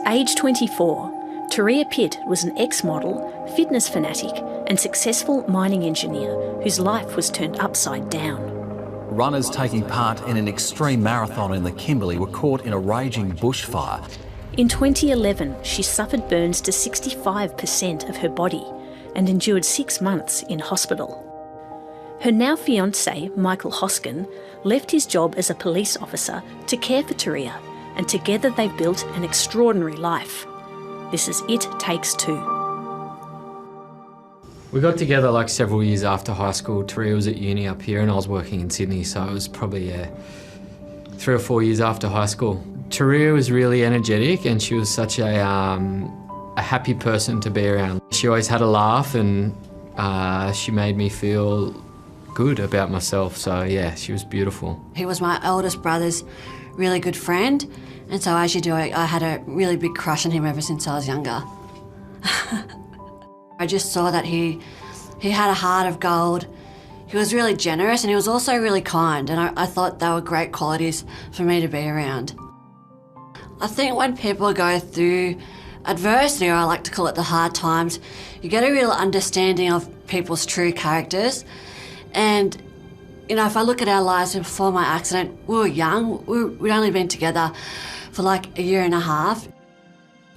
At age 24, Turia Pitt was an ex-model, fitness fanatic and successful mining engineer whose life was turned upside down. Runners taking part in an extreme marathon in the Kimberley were caught in a raging bushfire. In 2011, she suffered burns to 65% of her body and endured 6 months in hospital. Her now fiancé, Michael Hoskin, left his job as a police officer to care for Turia, and together they've built an extraordinary life. This is It Takes Two. We got together like several years after high school. Turia was at uni up here and I was working in Sydney, so it was probably 3 or 4 years after high school. Turia was really energetic and she was such a happy person to be around. She always had a laugh and she made me feel good about myself, so yeah, she was beautiful. He was my eldest brother's really good friend, and so as you do, I had a really big crush on him ever since I was younger. I just saw that he had a heart of gold. He was really generous and he was also really kind, and I thought they were great qualities for me to be around. I think when people go through adversity, or I like to call it the hard times, you get a real understanding of people's true characters. And, you know, if I look at our lives before my accident, we were young. We'd only been together for like a year and a half.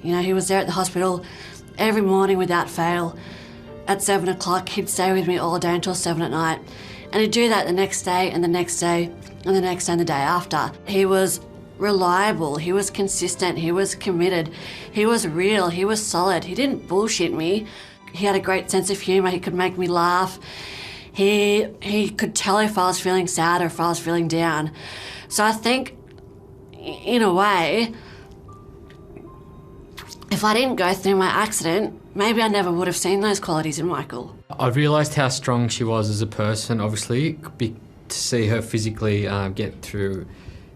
You know, he was there at the hospital every morning without fail. At 7 o'clock, he'd stay with me all day until 7 at night. And he'd do that the next day and the next day and the next day and the day after. He was reliable, he was consistent, he was committed, he was real, he was solid. He didn't bullshit me. He had a great sense of humour, he could make me laugh. He could tell if I was feeling sad or if I was feeling down. So I think, in a way, if I didn't go through my accident, maybe I never would have seen those qualities in Michael. I realised how strong she was as a person, obviously, to see her physically get through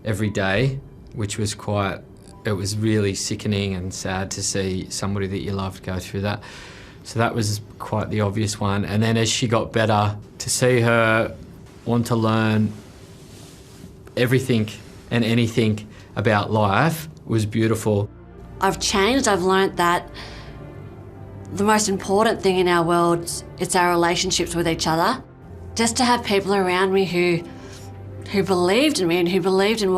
every day, which was it was really sickening and sad to see somebody that you loved go through that. So that was quite the obvious one. And then as she got better, to see her want to learn everything and anything about life was beautiful. I've changed. I've learnt that the most important thing in our world is our relationships with each other. Just to have people around me who believed in me and who believed in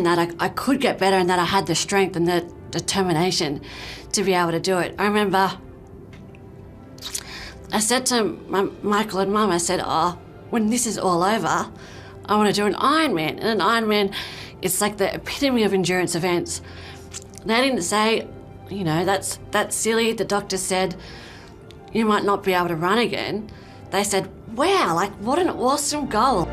that I could get better and that I had the strength and the determination to be able to do it. I remember I said to Michael and Mum, I said, when this is all over, I want to do an Ironman. And an Ironman, it's like the epitome of endurance events. They didn't say, you know, that's silly. The doctor said, you might not be able to run again. They said, wow, like what an awesome goal.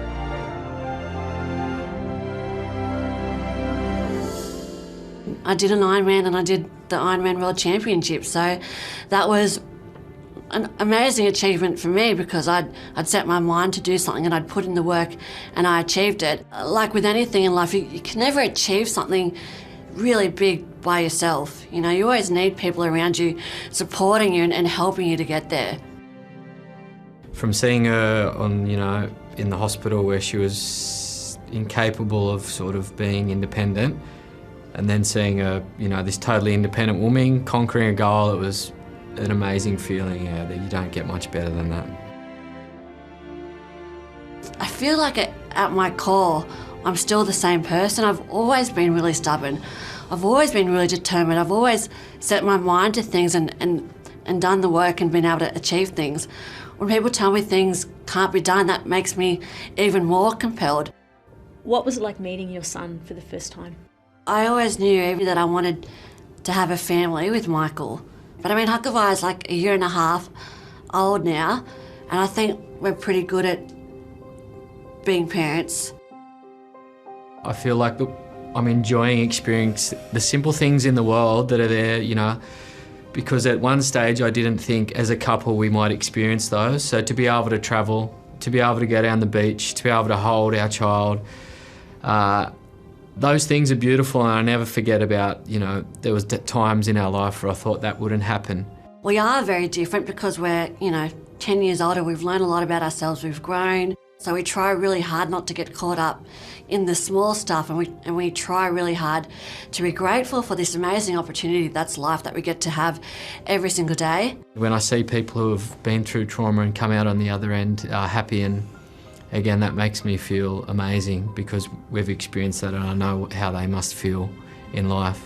I did an Ironman and I did the Ironman World Championship, so that was an amazing achievement for me because I'd set my mind to do something and I'd put in the work and I achieved it. Like with anything in life, you can never achieve something really big by yourself. You know, you always need people around you supporting you and helping you to get there. From seeing her on, you know, in the hospital where she was incapable of sort of being independent, and then seeing her, you know, this totally independent woman conquering a goal, it was an amazing feeling, yeah, that you don't get much better than that. I feel like at my core, I'm still the same person. I've always been really stubborn. I've always been really determined. I've always set my mind to things and done the work and been able to achieve things. When people tell me things can't be done, that makes me even more compelled. What was it like meeting your son for the first time? I always knew that I wanted to have a family with Michael. But I mean, Hucklevi is like a year and a half old now, and I think we're pretty good at being parents. I feel like I'm enjoying experiencing the simple things in the world that are there, you know, because at one stage I didn't think as a couple we might experience those. So to be able to travel, to be able to go down the beach, to be able to hold our child, those things are beautiful, and I never forget about, you know, there was times in our life where I thought that wouldn't happen. We are very different because we're, you know, 10 years older. We've learned a lot about ourselves. We've grown. So we try really hard not to get caught up in the small stuff, and we try really hard to be grateful for this amazing opportunity that's life that we get to have every single day. When I see people who have been through trauma and come out on the other end happy, and again, that makes me feel amazing because we've experienced that and I know how they must feel in life.